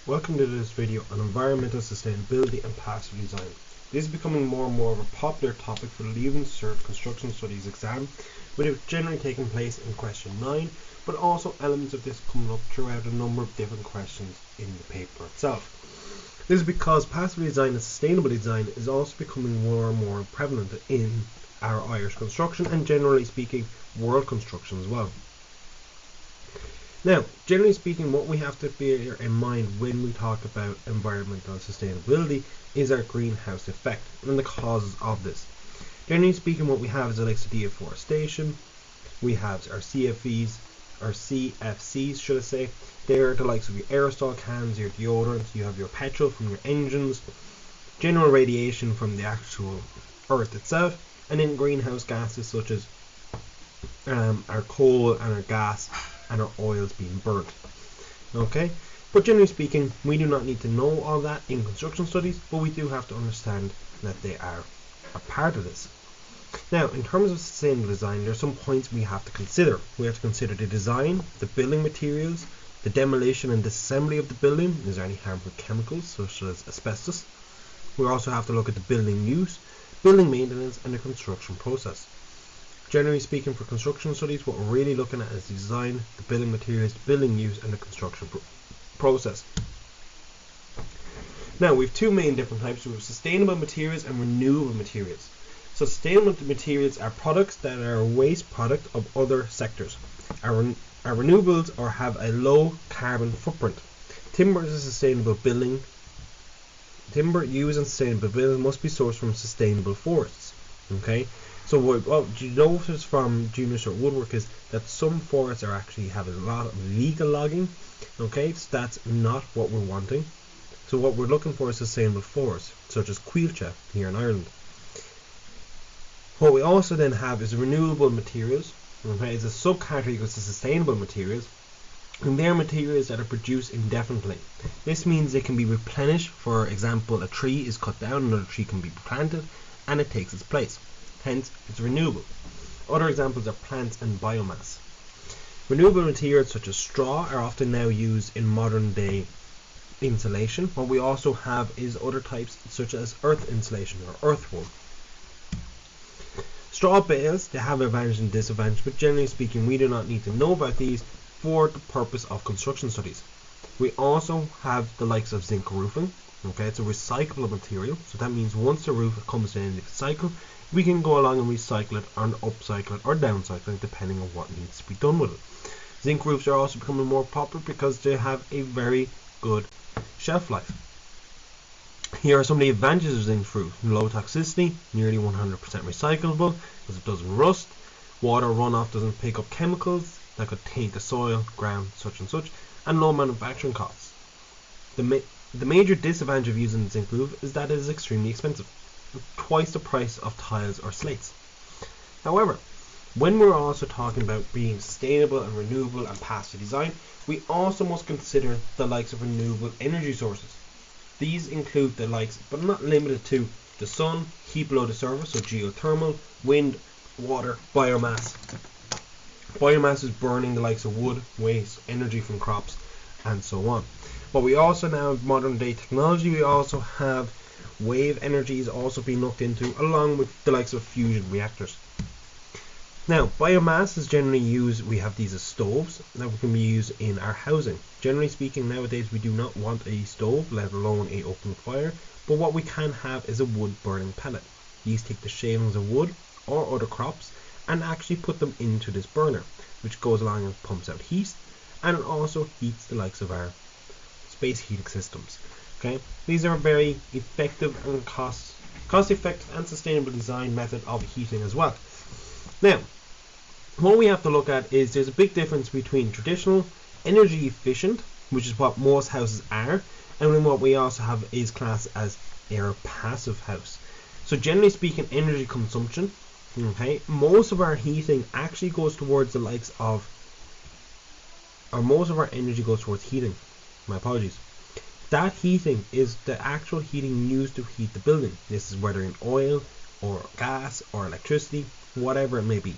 Welcome to this video on environmental sustainability and passive design. This is becoming more and more of a popular topic for the Leaving Cert Construction Studies exam, with it generally taking place in question 9, but also elements of this coming up throughout a number of different questions in the paper itself. This is because passive design and sustainable design is also becoming more and more prevalent in our Irish construction and generally speaking world construction as well. Now, generally speaking, what we have to bear in mind when we talk about environmental sustainability is our greenhouse effect and the causes of this. Generally speaking, what we have is the likes of deforestation, we have our CFCs, should I say. They're the likes of your aerosol cans, your deodorants, you have your petrol from your engines, general radiation from the actual earth itself, and then greenhouse gases such as our coal and our gas and our oils being burnt. Okay, but generally speaking, we do not need to know all that in construction studies, but we do have to understand that they are a part of this. Now, in terms of sustainable design, there are some points we have to consider. We have to consider the design, the building materials, the demolition and disassembly of the building. Is there any harmful chemicals such as asbestos? We also have to look at the building use, building maintenance, and the construction process. Generally speaking, for construction studies, what we're really looking at is the design, the building materials, the building use, and the construction process. Now, we have two main different types. We have sustainable materials and renewable materials. So sustainable materials are products that are a waste product of other sectors. Our renewables or have a low carbon footprint. Timber is a sustainable building. Timber used in sustainable buildings must be sourced from sustainable forests. Okay. So what you notice from junior cert woodwork is that some forests are actually have a lot of legal logging. Okay, so that's not what we're wanting. So what we're looking for is sustainable forests, such as Quilcha here in Ireland. What we also then have is renewable materials. Okay, it's a subcategory of sustainable materials, and they're materials that are produced indefinitely. This means they can be replenished. For example, a tree is cut down, another tree can be planted, and it takes its place. Hence, it's renewable. Other examples are plants and biomass. Renewable materials such as straw are often now used in modern day insulation. What we also have is other types such as earth insulation or earthworm. Straw bales, they have advantage and disadvantage, but generally speaking, we do not need to know about these for the purpose of construction studies. We also have the likes of zinc roofing. Okay, it's a recyclable material, so that means once the roof comes to the end of the cycle, we can go along and recycle it and upcycle it or downcycle it depending on what needs to be done with it. Zinc roofs are also becoming more popular because they have a very good shelf life. Here are some of the advantages of zinc roof. Low toxicity, nearly 100% recyclable because it doesn't rust. Water runoff doesn't pick up chemicals that could taint the soil, ground, such and such, and low manufacturing costs. The major disadvantage of using zinc roof is that it is extremely expensive, twice the price of tiles or slates. However, when we're also talking about being sustainable and renewable and passive design, we also must consider the likes of renewable energy sources. These include the likes, but not limited to, the sun, heat below the surface, so geothermal, wind, water, biomass. Biomass is burning the likes of wood, waste, energy from crops, and so on. But we also now have modern day technology. We also have wave energy is also being looked into, along with the likes of fusion reactors. Now, biomass is generally used. We have these as stoves that can be used in our housing. Generally speaking, nowadays we do not want a stove, let alone a open fire. But what we can have is a wood burning pellet. These take the shavings of wood or other crops and actually put them into this burner, which goes along and pumps out heat, and it also heats the likes of our space heating systems. Okay, these are a very effective and cost-effective and sustainable design method of heating as well. Now, what we have to look at is there's a big difference between traditional energy efficient, which is what most houses are, and then what we also have is classed as a passive house. So generally speaking, energy consumption, okay, most of our heating actually goes towards the likes of, or most of our energy goes towards heating. My apologies. That heating is the actual heating used to heat the building. This is whether in oil or gas or electricity, whatever it may be.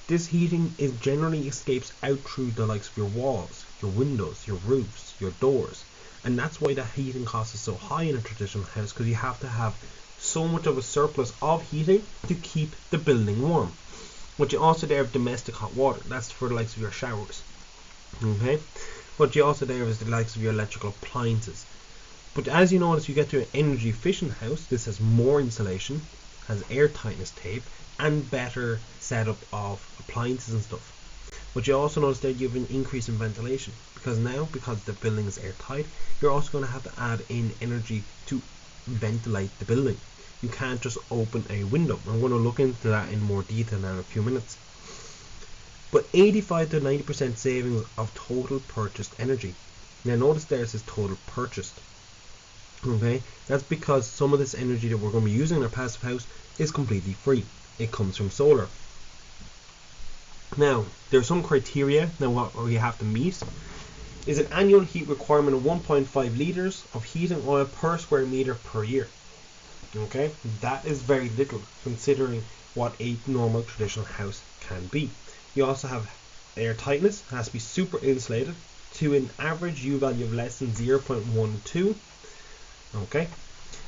This heating generally escapes out through the likes of your walls, your windows, your roofs, your doors. And that's why the heating cost is so high in a traditional house, because you have to have so much of a surplus of heating to keep the building warm. But you also there have domestic hot water. That's for the likes of your showers. Okay. But you also there is the likes of your electrical appliances. But as you notice, you get to an energy efficient house. This has more insulation, has air tightness tape, and better setup of appliances and stuff. But you also notice that you have an increase in ventilation, because the building is airtight, you're also going to have to add in energy to ventilate the building. You can't just open a window. I'm going to look into that in more detail now in a few minutes. But 85 to 90% savings of total purchased energy. Now notice there it says total purchased. Okay, that's because some of this energy that we're going to be using in our passive house is completely free. It comes from solar. Now, there are some criteria. Now, what we have to meet is an annual heat requirement of 1.5 litres of heating oil per square metre per year. Okay, that is very little considering what a normal traditional house can be. You also have air tightness, it has to be super insulated to an average U value of less than 0.12. Okay,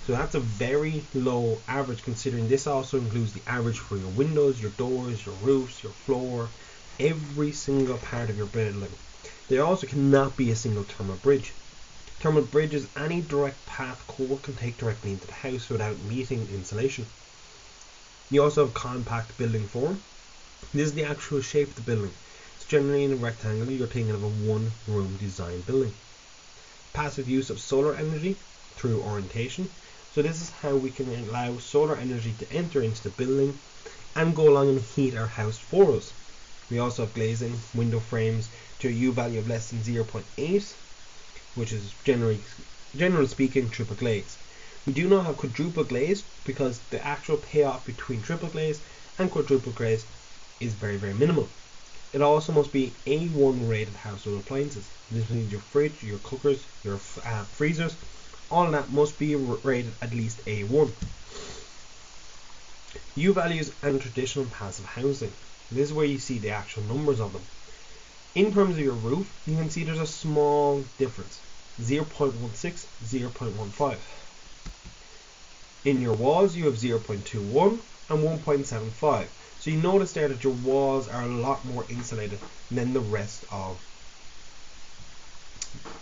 so that's a very low average, considering this also includes the average for your windows, your doors, your roofs, your floor, every single part of your building. There also cannot be a single thermal bridge. Thermal bridge is any direct path core can take directly into the house without meeting insulation. You also have compact building form. This is the actual shape of the building. It's generally in a rectangle. You're thinking of a one-room design building. Passive use of solar energy through orientation. So this is how we can allow solar energy to enter into the building and go along and heat our house for us. We also have glazing, window frames to a U value of less than 0.8, which is generally speaking triple glazed. We do not have quadruple glazed because the actual payoff between triple glazed and quadruple glazed is very, very minimal. It also must be A1 rated household appliances. This means your fridge, your cookers, your freezers, all of that must be rated at least A1. U values and traditional passive housing. This is where you see the actual numbers of them. In terms of your roof, you can see there's a small difference. 0.16, 0.15. In your walls, you have 0.21 and 1.75. So you notice there that your walls are a lot more insulated than the rest of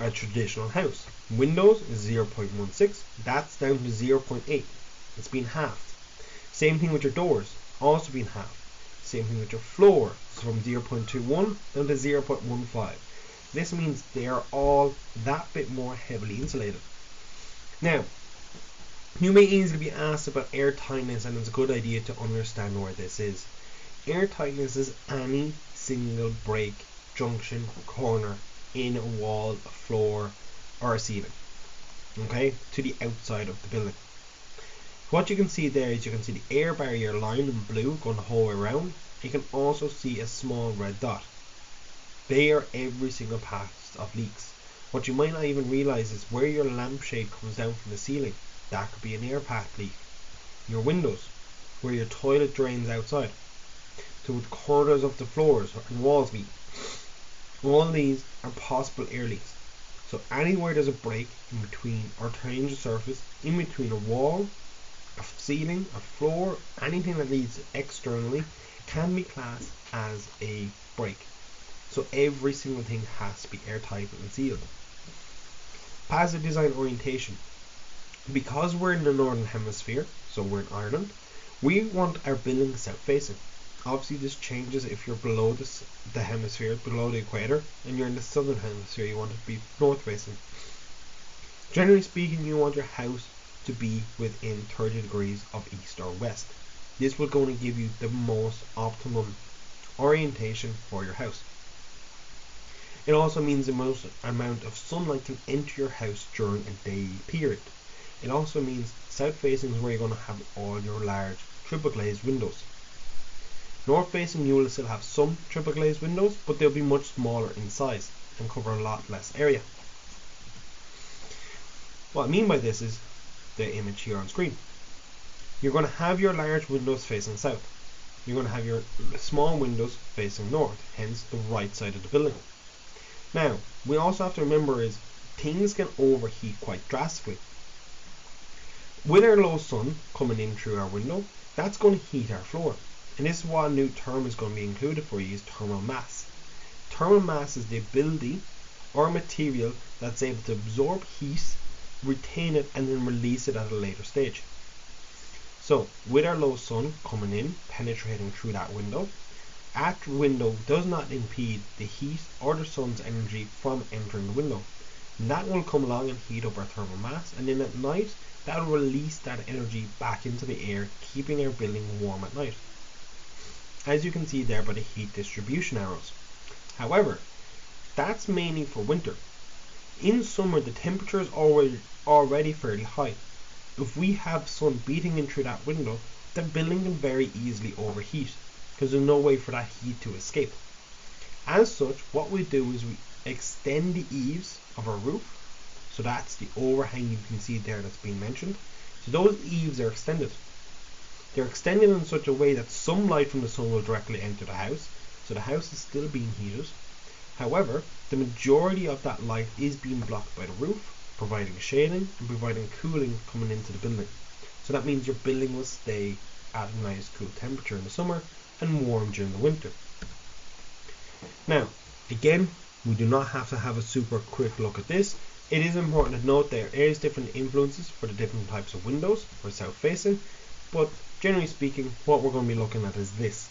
a traditional house. Windows is 0.16, that's down to 0.8. It's been halved. Same thing with your doors, also been halved. Same thing with your floor, it's from 0.21 down to 0.15. This means they are all that bit more heavily insulated. Now, you may easily be asked about air tightness, and it's a good idea to understand where this is. Air tightness is any single break, junction, corner in a wall, a floor, or a ceiling, okay, to the outside of the building. What you can see there is you can see the air barrier line in blue going the whole way around. You can also see a small red dot. They are every single path of leaks. What you might not even realize is where your lampshade comes down from the ceiling. That could be an air path leak. Your windows, where your toilet drains outside, to the corners of the floors and walls meet. All these are possible air leaks. So anywhere there's a break in between or change of surface, in between a wall, a ceiling, a floor, anything that leads externally can be classed as a break. So every single thing has to be airtight and sealed. Passive design orientation. Because we're in the northern hemisphere, so we're in Ireland, we want our building south facing. Obviously this changes if you're below the hemisphere, below the equator, and you're in the southern hemisphere, you want it to be north facing. Generally speaking, you want your house to be within 30 degrees of east or west. This will going to give you the most optimum orientation for your house. It also means the most amount of sunlight can enter your house during a day period. It also means south facing is where you're going to have all your large triple glazed windows. North facing you will still have some triple glazed windows, but they'll be much smaller in size and cover a lot less area. What I mean by this is the image here on screen. You're going to have your large windows facing south. You're going to have your small windows facing north, hence the right side of the building. Now, we also have to remember is things can overheat quite drastically. With our low sun coming in through our window, that's going to heat our floor. And this is what a new term is going to be included for you, is thermal mass. Thermal mass is the ability or material that's able to absorb heat, retain it, and then release it at a later stage. So with our low sun coming in, penetrating through that window does not impede the heat or the sun's energy from entering the window. And that will come along and heat up our thermal mass, and then at night that will release that energy back into the air, keeping our building warm at night, as you can see there by the heat distribution arrows. However, that's mainly for winter. In summer the temperature is already fairly high. If we have sun beating in through that window, the building can very easily overheat, because there's no way for that heat to escape. As such, what we do is we extend the eaves of our roof. So that's the overhang you can see there that's been mentioned. So those eaves are extended. They're extended in such a way that some light from the sun will directly enter the house, so the house is still being heated. However, the majority of that light is being blocked by the roof, providing shading and providing cooling coming into the building. So that means your building will stay at a nice cool temperature in the summer and warm during the winter. Now, again, we do not have to have a super quick look at this. It is important to note there is different influences for the different types of windows or south facing, but generally speaking, what we're going to be looking at is this.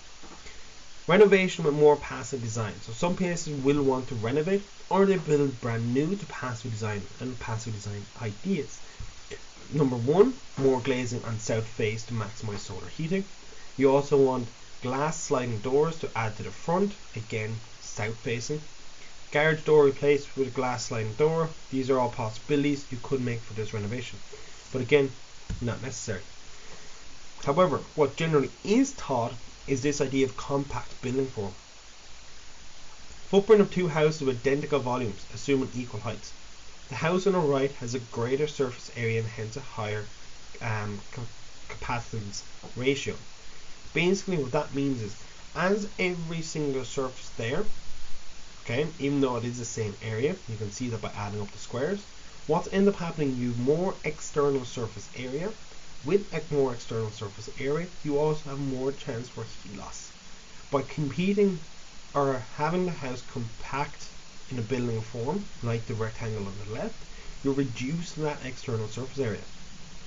Renovation with more passive design. So some places will want to renovate, or they build brand new to passive design and passive design ideas. Number one, more glazing on south face to maximize solar heating. You also want glass sliding doors to add to the front, again south facing. Garage door replaced with a glass sliding door. These are all possibilities you could make for this renovation, but again, not necessary. However, what generally is taught is this idea of compact building form. Footprint of two houses with identical volumes, assuming equal heights. The house on the right has a greater surface area and hence a higher capacitance ratio. Basically what that means is, as every single surface there, okay, even though it is the same area, you can see that by adding up the squares, what's end up happening, you have more external surface area. With a more external surface area, you also have more chance for heat loss. By competing or having the house compact in a building form, like the rectangle on the left, you're reducing that external surface area.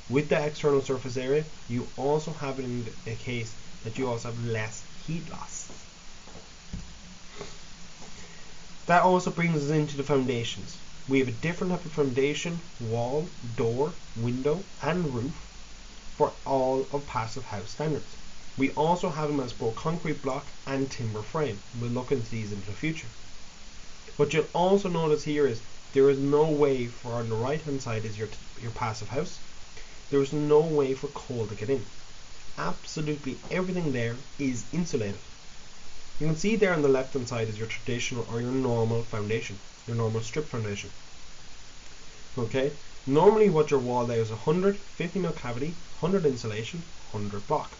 With that external surface area, you also have it in the case that you also have less heat loss. That also brings us into the foundations. We have a different type of foundation, wall, door, window, and roof for all of passive house standards. We also have them as both concrete block and timber frame. We'll look into these in the future. What you'll also notice here is there is no way for, on the right hand side is your passive house, there is no way for cold to get in. Absolutely everything there is insulated. You can see there on the left hand side is your traditional or your normal foundation, your normal strip foundation. Okay, normally what your wall there is 100, 50 mil cavity, 100 insulation, 100 block.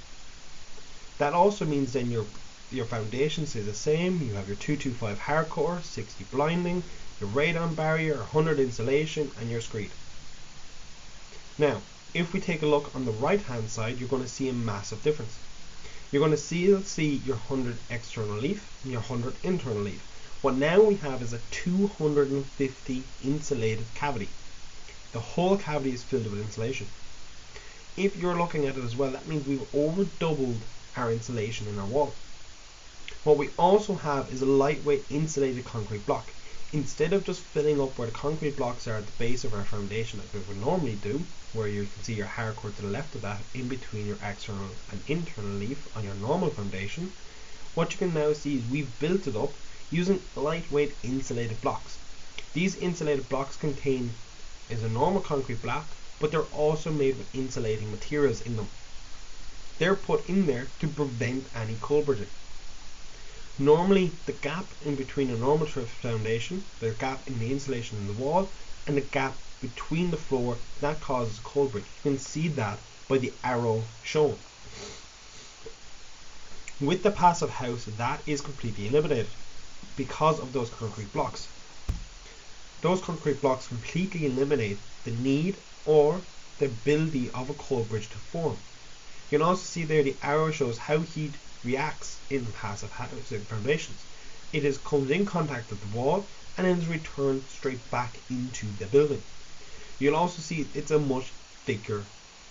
That also means then your foundation stays the same. You have your 225 hardcore, 60 blinding, your radon barrier, 100 insulation, and your screed. Now, if we take a look on the right hand side, you're going to see a massive difference. You're going to see your 100 external leaf and your 100 internal leaf. What now we have is a 250 insulated cavity. The whole cavity is filled with insulation. If you're looking at it as well, that means we've over doubled our insulation in our wall. What we also have is a lightweight insulated concrete block. Instead of just filling up where the concrete blocks are at the base of our foundation like we would normally do, where you can see your hardcore to the left of that in between your external and internal leaf on your normal foundation, what you can now see is we've built it up using lightweight insulated blocks. These insulated blocks contain is a normal concrete block, but they're also made with insulating materials in them. They're put in there to prevent any cold bridging. Normally the gap in between a normal foundation, the gap in the insulation in the wall, and the gap between the floor, that causes cold bridge. You can see that by the arrow shown. With the passive house, that is completely eliminated because of those concrete blocks. Those concrete blocks completely eliminate the need or the ability of a cold bridge to form. You can also see there the arrow shows how heat reacts in passive housing foundations. It comes in contact with the wall and then is returned straight back into the building. You'll also see it's a much thicker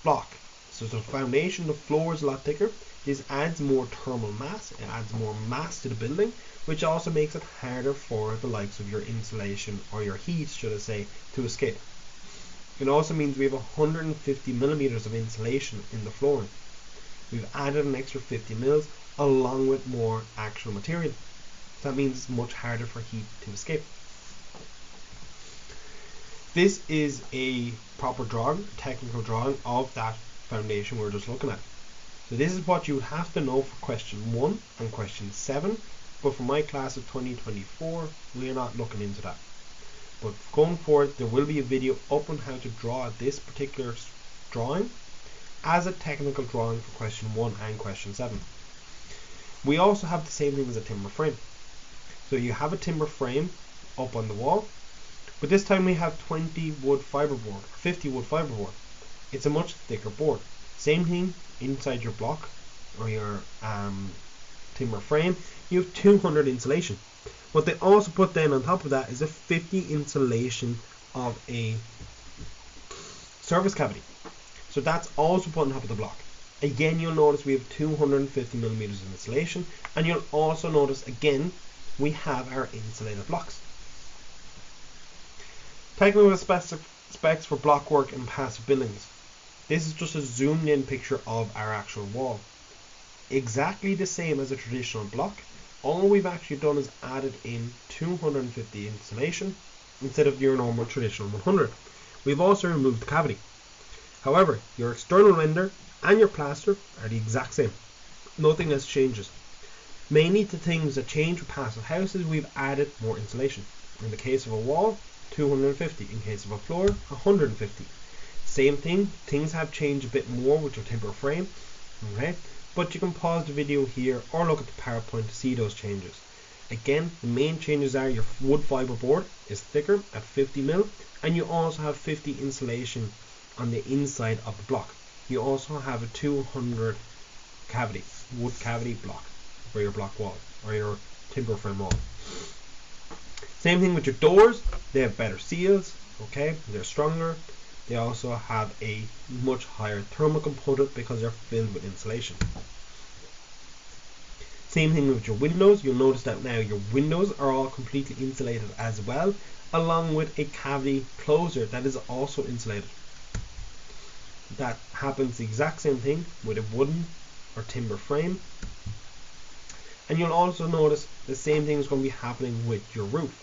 block. So the foundation, the floor is a lot thicker. This adds more thermal mass, it adds more mass to the building, which also makes it harder for the likes of your insulation or your heat, should I say, to escape. It also means we have 150 millimeters of insulation in the flooring. We've added an extra 50 mils along with more actual material. That means it's much harder for heat to escape. This is a proper drawing, technical drawing of that foundation we're just looking at. So this is what you would have to know for question 1 and question 7, but for my class of 2024 we're not looking into that. But going forward there will be a video up on how to draw this particular drawing as a technical drawing for question 1 and question 7. We also have the same thing as a timber frame. So you have a timber frame up on the wall, but this time we have 20 wood fiberboard, 50 wood fiberboard. It's a much thicker board. Same thing inside your block or your timber frame, you have 200 insulation. What they also put then on top of that is a 50 insulation of a surface cavity. So that's also put on top of the block. Again, you'll notice we have 250 millimeters of insulation, and you'll also notice again we have our insulated blocks. Technical specs for block work in passive buildings. This is just a zoomed in picture of our actual wall. Exactly the same as a traditional block. All we've actually done is added in 250 insulation instead of your normal traditional 100. We've also removed the cavity. However, your external render and your plaster are the exact same. Nothing else changes. Mainly the things that change with passive houses, we've added more insulation. In the case of a wall, 250. In case of a floor, 150. Same thing, things have changed a bit more with your timber frame. Okay, but you can pause the video here or look at the PowerPoint to see those changes. Again, the main changes are your wood fiber board is thicker at 50 mil, and you also have 50 insulation on the inside of the block. You also have a 200 cavity, wood cavity block for your block wall or your timber frame wall. Same thing with your doors, they have better seals, okay, they're stronger. They also have a much higher thermal component because they're filled with insulation. Same thing with your windows. You'll notice that now your windows are all completely insulated as well, along with a cavity closer that is also insulated. That happens the exact same thing with a wooden or timber frame. And you'll also notice the same thing is going to be happening with your roof.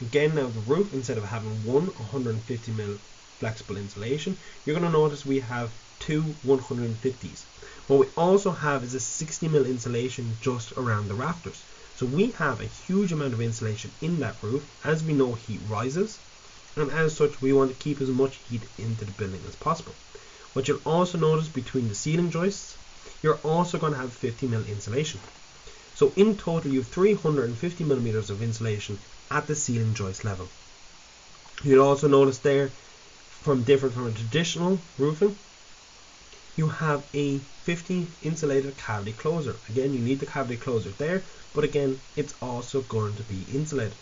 Again, now the roof, instead of having one 150 mil flexible insulation, you're going to notice we have two 150s. What we also have is a 60 mil insulation just around the rafters. So we have a huge amount of insulation in that roof. As we know, heat rises, and as such we want to keep as much heat into the building as possible. What you'll also notice between the ceiling joists, you're also going to have 50 mil insulation. So in total you have 350 millimeters of insulation at the ceiling joist level. You'll also notice there, different from a traditional roofing, you have a 50 insulated cavity closer. Again, you need the cavity closer there, but again, it's also going to be insulated.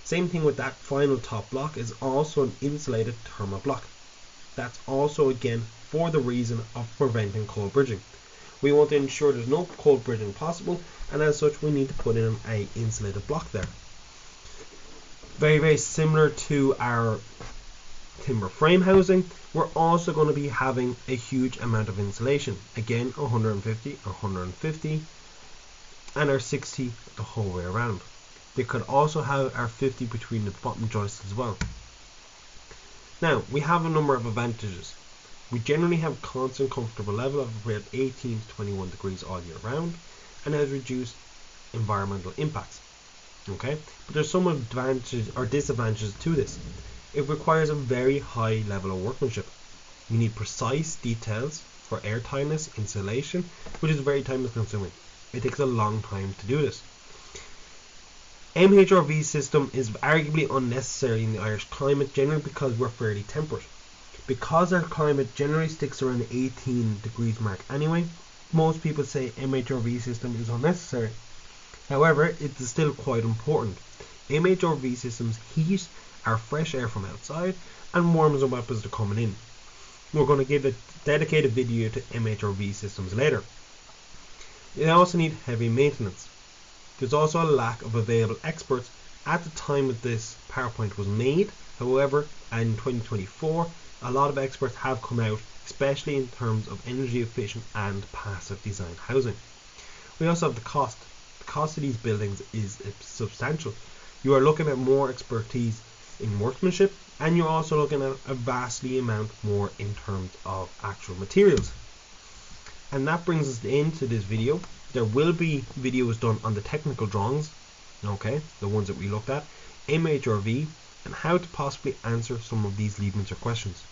Same thing with that final top block is also an insulated thermal block. That's also again for the reason of preventing cold bridging. We want to ensure there's no cold bridging possible, and as such we need to put in a insulated block there. Very, very similar to our timber frame housing, we're also going to be having a huge amount of insulation. Again, 150, 150, and our 60 the whole way around. They could also have our 50 between the bottom joists as well. Now, we have a number of advantages. We generally have a constant comfortable level of about 18 to 21 degrees all year round, and has reduced environmental impacts. Okay, but there's some advantages or disadvantages to this. It requires a very high level of workmanship. You need precise details for airtightness, insulation, which is very time consuming. It takes a long time to do this. MHRV system is arguably unnecessary in the Irish climate, generally because we're fairly temperate. Because our climate generally sticks around the 18 degrees mark anyway, most people say MHRV system is unnecessary. However, it is still quite important. MHRV systems heat our fresh air from outside and warms them up as they're coming in. We're going to give a dedicated video to MHRV systems later. They also need heavy maintenance. There's also a lack of available experts at the time that this PowerPoint was made. However, in 2024, a lot of experts have come out, especially in terms of energy efficient and passive design housing. We also have the cost. The cost of these buildings is substantial. You are looking at more expertise in workmanship, and you're also looking at a vastly amount more in terms of actual materials. And that brings us into this video. There will be videos done on the technical drawings, okay, the ones that we looked at, MHRV, and how to possibly answer some of these Leaving Cert questions.